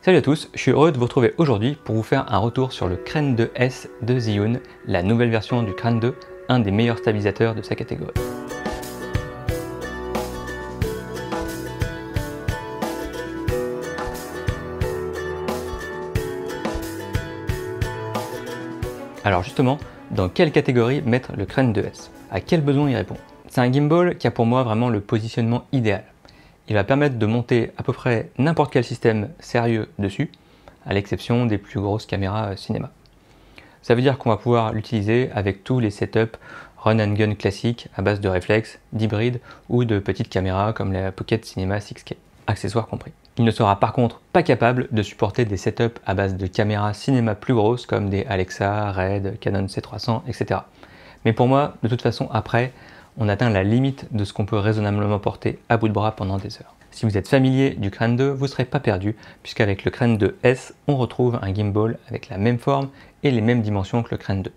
Salut à tous, je suis heureux de vous retrouver aujourd'hui pour vous faire un retour sur le Crane 2S de Zhiyun, la nouvelle version du Crane 2, un des meilleurs stabilisateurs de sa catégorie. Alors justement, dans quelle catégorie mettre le Crane 2S? À quel besoin il répond? C'est un gimbal qui a pour moi vraiment le positionnement idéal. Il va permettre de monter à peu près n'importe quel système sérieux dessus, à l'exception des plus grosses caméras cinéma. Ça veut dire qu'on va pouvoir l'utiliser avec tous les setups run and gun classiques à base de réflexes, d'hybrides ou de petites caméras comme la Pocket Cinema 6K, accessoires compris. Il ne sera par contre pas capable de supporter des setups à base de caméras cinéma plus grosses comme des Alexa, Red, Canon C300, etc. Mais pour moi, de toute façon, après, on atteint la limite de ce qu'on peut raisonnablement porter à bout de bras pendant des heures. Si vous êtes familier du Crane 2, vous ne serez pas perdu, puisqu'avec le Crane 2S, on retrouve un gimbal avec la même forme et les mêmes dimensions que le Crane 2.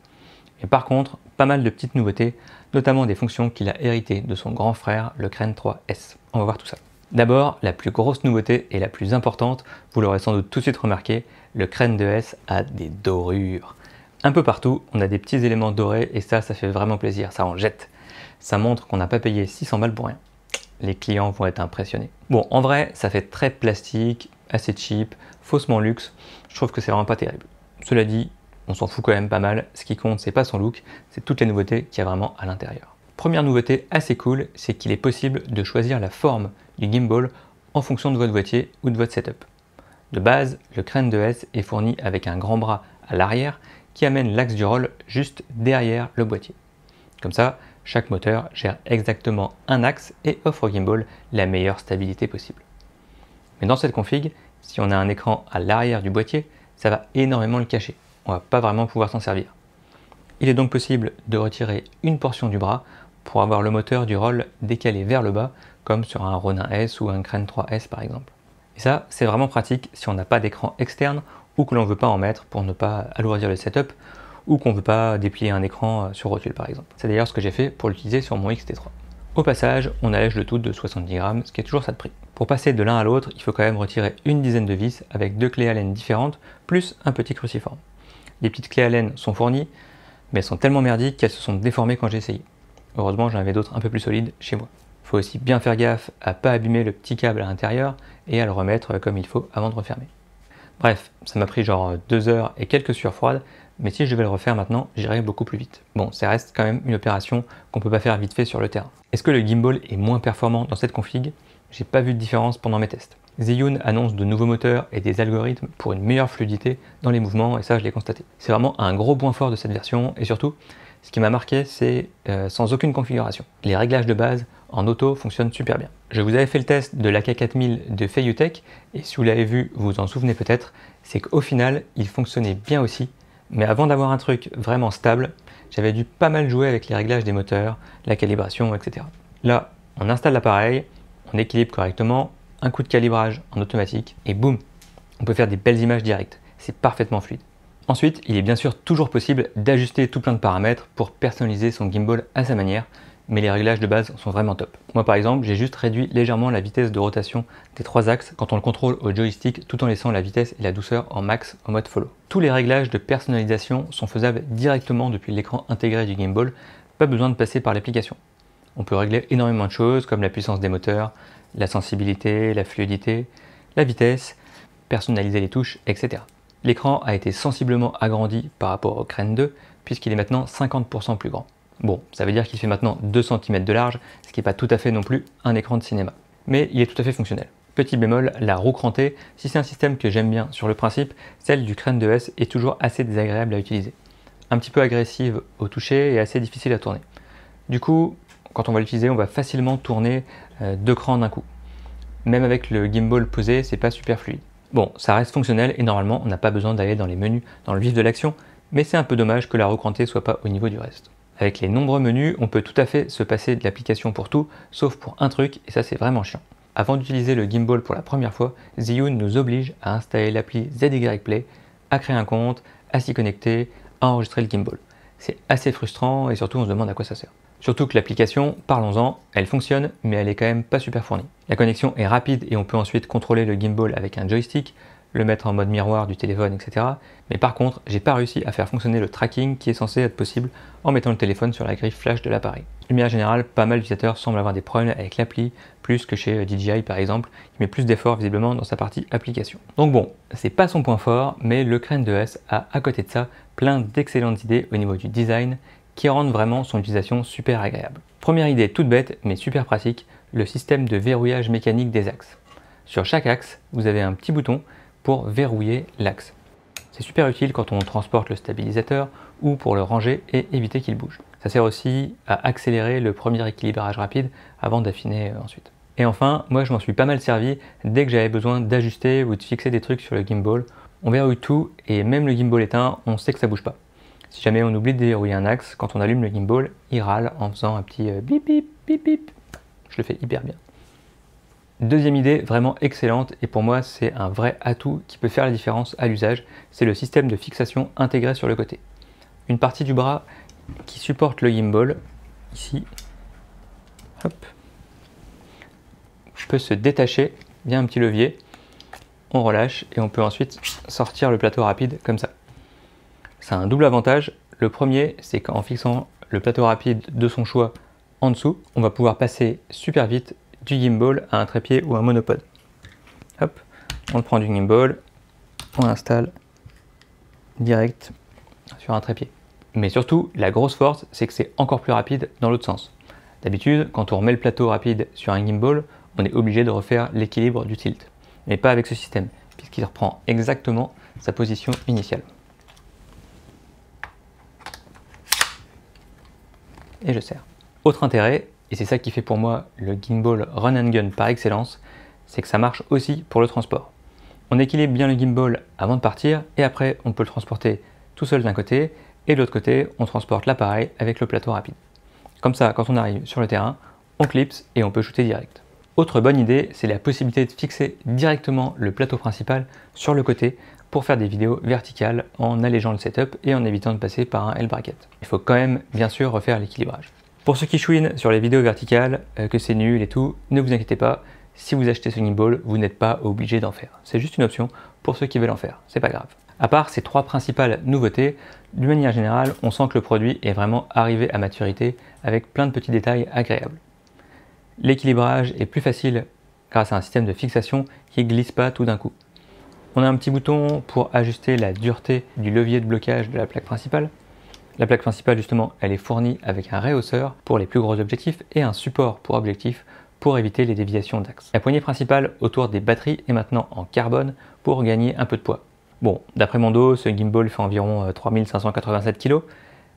Et par contre, pas mal de petites nouveautés, notamment des fonctions qu'il a héritées de son grand frère, le Crane 3S. On va voir tout ça. D'abord, la plus grosse nouveauté et la plus importante, vous l'aurez sans doute tout de suite remarqué, le Crane 2S a des dorures. Un peu partout, on a des petits éléments dorés et ça fait vraiment plaisir, ça en jette. Ça montre qu'on n'a pas payé 600 balles pour rien. Les clients vont être impressionnés. Bon, en vrai, ça fait très plastique, assez cheap, faussement luxe. Je trouve que c'est vraiment pas terrible. Cela dit, on s'en fout quand même pas mal. Ce qui compte, c'est pas son look, c'est toutes les nouveautés qu'il y a vraiment à l'intérieur. Première nouveauté assez cool, c'est qu'il est possible de choisir la forme du gimbal en fonction de votre boîtier ou de votre setup. De base, le Crane 2S est fourni avec un grand bras à l'arrière qui amène l'axe du roll juste derrière le boîtier. Comme ça, chaque moteur gère exactement un axe et offre au gimbal la meilleure stabilité possible. Mais dans cette config, si on a un écran à l'arrière du boîtier, ça va énormément le cacher. On ne va pas vraiment pouvoir s'en servir. Il est donc possible de retirer une portion du bras pour avoir le moteur du roll décalé vers le bas, comme sur un Ronin S ou un Crane 3S par exemple. Et ça, c'est vraiment pratique si on n'a pas d'écran externe ou que l'on ne veut pas en mettre pour ne pas alourdir le setup, ou qu'on ne veut pas déplier un écran sur rotule par exemple. C'est d'ailleurs ce que j'ai fait pour l'utiliser sur mon X-T3. Au passage, on allège le tout de 70 grammes, ce qui est toujours ça de prix. Pour passer de l'un à l'autre, il faut quand même retirer une dizaine de vis avec deux clés Allen différentes, plus un petit cruciforme. Les petites clés Allen sont fournies, mais elles sont tellement merdiques qu'elles se sont déformées quand j'ai essayé. Heureusement, j'en avais d'autres un peu plus solides chez moi. Il faut aussi bien faire gaffe à ne pas abîmer le petit câble à l'intérieur et à le remettre comme il faut avant de refermer. Bref, ça m'a pris genre 2 heures et quelques sueurs froides, mais si je devais le refaire maintenant, j'irais beaucoup plus vite. Bon, ça reste quand même une opération qu'on peut pas faire vite fait sur le terrain. Est-ce que le gimbal est moins performant dans cette config? J'ai pas vu de différence pendant mes tests. Zhiyun annonce de nouveaux moteurs et des algorithmes pour une meilleure fluidité dans les mouvements et ça je l'ai constaté. C'est vraiment un gros point fort de cette version et surtout, ce qui m'a marqué c'est sans aucune configuration. Les réglages de base en auto fonctionnent super bien. Je vous avais fait le test de l'AK4000 de Feiyutech et si vous l'avez vu, vous vous en souvenez peut-être, c'est qu'au final, il fonctionnait bien aussi. Mais avant d'avoir un truc vraiment stable, j'avais dû pas mal jouer avec les réglages des moteurs, la calibration, etc. Là, on installe l'appareil, on équilibre correctement, un coup de calibrage en automatique, et boum, on peut faire des belles images directes. C'est parfaitement fluide. Ensuite, il est bien sûr toujours possible d'ajuster tout plein de paramètres pour personnaliser son gimbal à sa manière, mais les réglages de base sont vraiment top. Moi par exemple, j'ai juste réduit légèrement la vitesse de rotation des 3 axes quand on le contrôle au joystick tout en laissant la vitesse et la douceur en max en mode follow. Tous les réglages de personnalisation sont faisables directement depuis l'écran intégré du gimbal, pas besoin de passer par l'application. On peut régler énormément de choses comme la puissance des moteurs, la sensibilité, la fluidité, la vitesse, personnaliser les touches, etc. L'écran a été sensiblement agrandi par rapport au Crane 2 puisqu'il est maintenant 50% plus grand. Bon, ça veut dire qu'il fait maintenant 2 cm de large, ce qui n'est pas tout à fait non plus un écran de cinéma. Mais il est tout à fait fonctionnel. Petit bémol, la roue crantée, si c'est un système que j'aime bien sur le principe, celle du Crane 2S est toujours assez désagréable à utiliser. Un petit peu agressive au toucher et assez difficile à tourner. Du coup, quand on va l'utiliser, on va facilement tourner 2 crans d'un coup. Même avec le gimbal posé, c'est pas super fluide. Bon, ça reste fonctionnel et normalement, on n'a pas besoin d'aller dans les menus, dans le vif de l'action, mais c'est un peu dommage que la roue crantée soit pas au niveau du reste. Avec les nombreux menus, on peut tout à fait se passer de l'application pour tout, sauf pour un truc, et ça c'est vraiment chiant. Avant d'utiliser le gimbal pour la première fois, Zhiyun nous oblige à installer l'appli ZY Play, à créer un compte, à s'y connecter, à enregistrer le gimbal. C'est assez frustrant et surtout on se demande à quoi ça sert. Surtout que l'application, parlons-en, elle fonctionne, mais elle est quand même pas super fournie. La connexion est rapide et on peut ensuite contrôler le gimbal avec un joystick, le mettre en mode miroir du téléphone, etc. Mais par contre, j'ai pas réussi à faire fonctionner le tracking qui est censé être possible en mettant le téléphone sur la grille flash de l'appareil. De manière générale, pas mal d'utilisateurs semblent avoir des problèmes avec l'appli, plus que chez DJI par exemple, qui met plus d'efforts visiblement dans sa partie application. Donc bon, c'est pas son point fort, mais le Crane 2S a à côté de ça plein d'excellentes idées au niveau du design qui rendent vraiment son utilisation super agréable. Première idée toute bête mais super pratique, le système de verrouillage mécanique des axes. Sur chaque axe, vous avez un petit bouton pour verrouiller l'axe. C'est super utile quand on transporte le stabilisateur ou pour le ranger et éviter qu'il bouge. Ça sert aussi à accélérer le premier équilibrage rapide avant d'affiner ensuite. Et enfin, moi je m'en suis pas mal servi dès que j'avais besoin d'ajuster ou de fixer des trucs sur le gimbal. On verrouille tout et même le gimbal éteint, on sait que ça bouge pas. Si jamais on oublie de déverrouiller un axe, quand on allume le gimbal, il râle en faisant un petit bip bip bip bip. Je le fais hyper bien. Deuxième idée vraiment excellente et pour moi c'est un vrai atout qui peut faire la différence à l'usage, c'est le système de fixation intégré sur le côté. Une partie du bras qui supporte le gimbal, ici, hop, peut se détacher via un petit levier, on relâche et on peut ensuite sortir le plateau rapide comme ça. Ça a un double avantage, le premier c'est qu'en fixant le plateau rapide de son choix en dessous, on va pouvoir passer super vite du gimbal à un trépied ou un monopode. Hop, on prend du gimbal, on l'installe direct sur un trépied. Mais surtout, la grosse force, c'est que c'est encore plus rapide dans l'autre sens. D'habitude, quand on remet le plateau rapide sur un gimbal, on est obligé de refaire l'équilibre du tilt. Mais pas avec ce système, puisqu'il reprend exactement sa position initiale. Et je serre. Autre intérêt, et c'est ça qui fait pour moi le gimbal run and gun par excellence, c'est que ça marche aussi pour le transport. On équilibre bien le gimbal avant de partir et après on peut le transporter tout seul d'un côté et de l'autre côté on transporte l'appareil avec le plateau rapide. Comme ça, quand on arrive sur le terrain, on clipse et on peut shooter direct. Autre bonne idée, c'est la possibilité de fixer directement le plateau principal sur le côté pour faire des vidéos verticales en allégeant le setup et en évitant de passer par un L-bracket. Il faut quand même bien sûr refaire l'équilibrage. Pour ceux qui chouinent sur les vidéos verticales, que c'est nul et tout, ne vous inquiétez pas, si vous achetez ce gimbal, vous n'êtes pas obligé d'en faire. C'est juste une option pour ceux qui veulent en faire, c'est pas grave. À part ces trois principales nouveautés, d'une manière générale, on sent que le produit est vraiment arrivé à maturité avec plein de petits détails agréables. L'équilibrage est plus facile grâce à un système de fixation qui ne glisse pas tout d'un coup. On a un petit bouton pour ajuster la dureté du levier de blocage de la plaque principale. La plaque principale justement, elle est fournie avec un rehausseur pour les plus gros objectifs et un support pour objectif pour éviter les déviations d'axe. La poignée principale autour des batteries est maintenant en carbone pour gagner un peu de poids. Bon, d'après mon dos, ce gimbal fait environ 3587 kg,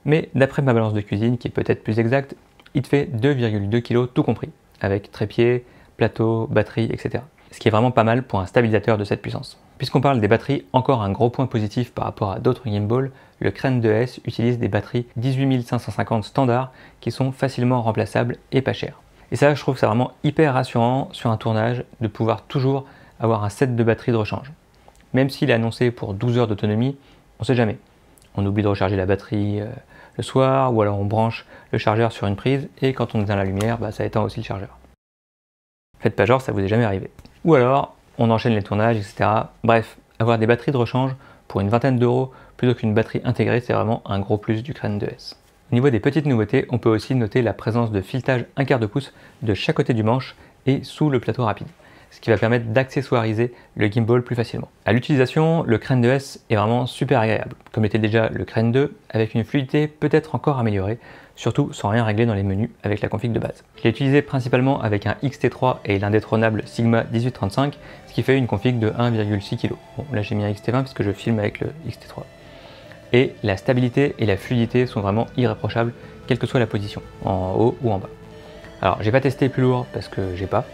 mais d'après ma balance de cuisine, qui est peut-être plus exacte, il te fait 2,2 kg tout compris, avec trépied, plateau, batterie, etc. Ce qui est vraiment pas mal pour un stabilisateur de cette puissance. Puisqu'on parle des batteries, encore un gros point positif par rapport à d'autres gimbals, le Crane 2S utilise des batteries 18550 standard qui sont facilement remplaçables et pas chères. Et ça, je trouve ça vraiment hyper rassurant sur un tournage de pouvoir toujours avoir un set de batterie de rechange. Même s'il est annoncé pour 12 heures d'autonomie, on ne sait jamais. On oublie de recharger la batterie le soir, ou alors on branche le chargeur sur une prise, et quand on éteint la lumière, ça éteint aussi le chargeur. Faites pas genre, ça vous est jamais arrivé. Ou alors, on enchaîne les tournages, etc. Bref, avoir des batteries de rechange pour une vingtaine d'euros plutôt qu'une batterie intégrée, c'est vraiment un gros plus du Crane 2S. Au niveau des petites nouveautés, on peut aussi noter la présence de filetage 1/4 de pouce de chaque côté du manche et sous le plateau rapide, ce qui va permettre d'accessoiriser le gimbal plus facilement. À l'utilisation, le Crane 2S est vraiment super agréable, comme était déjà le Crane 2, avec une fluidité peut-être encore améliorée, surtout sans rien régler dans les menus avec la config de base. Je l'ai utilisé principalement avec un XT3 et l'indétrônable Sigma 1835, ce qui fait une config de 1,6 kg. Bon, là j'ai mis un XT20 parce que je filme avec le XT3. Et la stabilité et la fluidité sont vraiment irréprochables, quelle que soit la position, en haut ou en bas. Alors j'ai pas testé plus lourd parce que j'ai pas,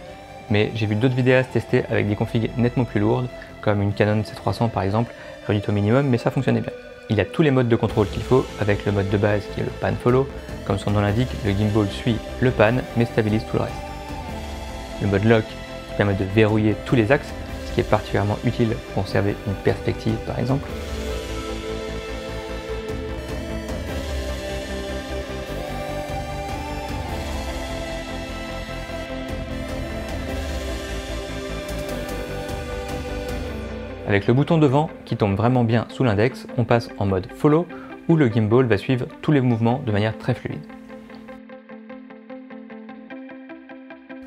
mais j'ai vu d'autres vidéastes tester avec des configs nettement plus lourdes, comme une Canon C300 par exemple, réduite au minimum, mais ça fonctionnait bien. Il y a tous les modes de contrôle qu'il faut, avec le mode de base qui est le pan follow. Comme son nom l'indique, le gimbal suit le pan, mais stabilise tout le reste. Le mode lock qui permet de verrouiller tous les axes, ce qui est particulièrement utile pour conserver une perspective par exemple. Avec le bouton devant qui tombe vraiment bien sous l'index, on passe en mode follow où le gimbal va suivre tous les mouvements de manière très fluide.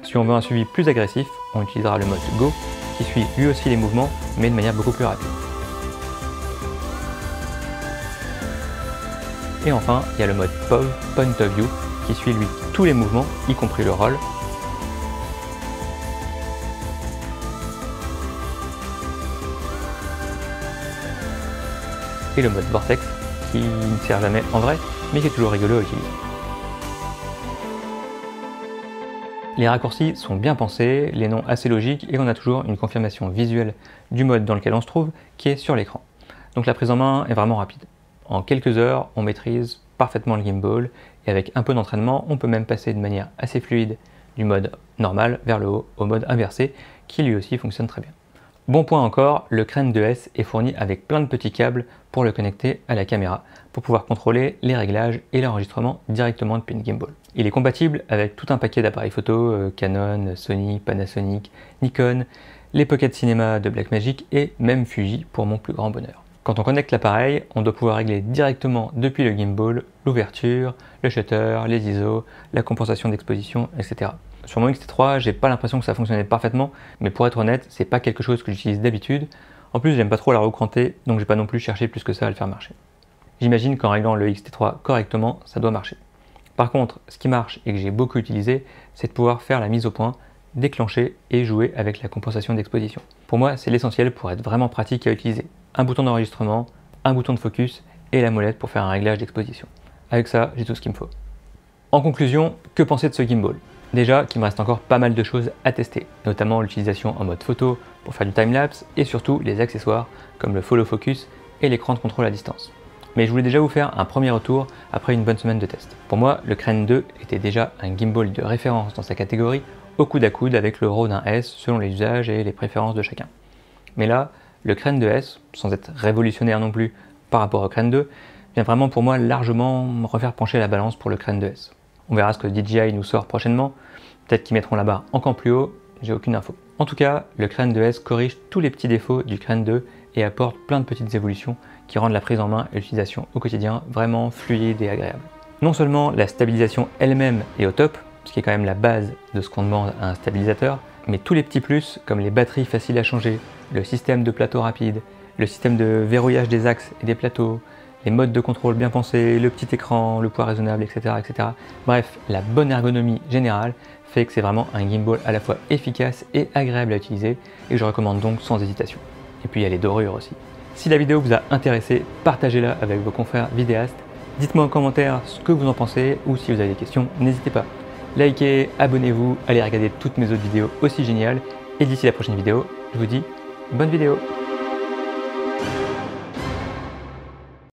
Si on veut un suivi plus agressif, on utilisera le mode Go qui suit lui aussi les mouvements mais de manière beaucoup plus rapide. Et enfin, il y a le mode POV, Point of View, qui suit lui tous les mouvements, y compris le roll. Et le mode Vortex, qui ne sert jamais en vrai, mais qui est toujours rigolo à utiliser. Les raccourcis sont bien pensés, les noms assez logiques, et on a toujours une confirmation visuelle du mode dans lequel on se trouve, qui est sur l'écran. Donc la prise en main est vraiment rapide. En quelques heures, on maîtrise parfaitement le gimbal, et avec un peu d'entraînement, on peut même passer de manière assez fluide du mode normal vers le haut au mode inversé, qui lui aussi fonctionne très bien. Bon point encore, le Crane 2S est fourni avec plein de petits câbles pour le connecter à la caméra, pour pouvoir contrôler les réglages et l'enregistrement directement depuis une gimbal. Il est compatible avec tout un paquet d'appareils photo, Canon, Sony, Panasonic, Nikon, les Pocket Cinema de Blackmagic et même Fuji pour mon plus grand bonheur. Quand on connecte l'appareil, on doit pouvoir régler directement depuis le gimbal l'ouverture, le shutter, les ISO, la compensation d'exposition, etc. Sur mon X-T3, j'ai pas l'impression que ça fonctionnait parfaitement, mais pour être honnête, c'est pas quelque chose que j'utilise d'habitude. En plus, j'aime pas trop la recranter, donc j'ai pas non plus cherché plus que ça à le faire marcher. J'imagine qu'en réglant le X-T3 correctement, ça doit marcher. Par contre, ce qui marche et que j'ai beaucoup utilisé, c'est de pouvoir faire la mise au point, déclencher et jouer avec la compensation d'exposition. Pour moi, c'est l'essentiel pour être vraiment pratique à utiliser. Un bouton d'enregistrement, un bouton de focus et la molette pour faire un réglage d'exposition. Avec ça, j'ai tout ce qu'il me faut. En conclusion, que penser de ce gimbal? Déjà qu'il me reste encore pas mal de choses à tester, notamment l'utilisation en mode photo pour faire du timelapse et surtout les accessoires comme le follow focus et l'écran de contrôle à distance. Mais je voulais déjà vous faire un premier retour après une bonne semaine de test. Pour moi, le Crane 2 était déjà un gimbal de référence dans sa catégorie, au coude à coude avec le RAW d'un S selon les usages et les préférences de chacun. Mais là, le Crane 2S, sans être révolutionnaire non plus par rapport au Crane 2, vient vraiment pour moi largement me refaire pencher la balance pour le Crane 2S. On verra ce que DJI nous sort prochainement, peut-être qu'ils mettront la barre encore plus haut, j'ai aucune info. En tout cas, le Crane 2S corrige tous les petits défauts du Crane 2 et apporte plein de petites évolutions qui rendent la prise en main et l'utilisation au quotidien vraiment fluide et agréable. Non seulement la stabilisation elle-même est au top, ce qui est quand même la base de ce qu'on demande à un stabilisateur, mais tous les petits plus comme les batteries faciles à changer, le système de plateau rapide, le système de verrouillage des axes et des plateaux, les modes de contrôle bien pensés, le petit écran, le poids raisonnable, etc., etc. Bref, la bonne ergonomie générale fait que c'est vraiment un gimbal à la fois efficace et agréable à utiliser et que je recommande donc sans hésitation. Et puis il y a les dorures aussi. Si la vidéo vous a intéressé, partagez-la avec vos confrères vidéastes. Dites-moi en commentaire ce que vous en pensez ou si vous avez des questions, n'hésitez pas. Likez, abonnez-vous, allez regarder toutes mes autres vidéos aussi géniales. Et d'ici la prochaine vidéo, je vous dis bonne vidéo!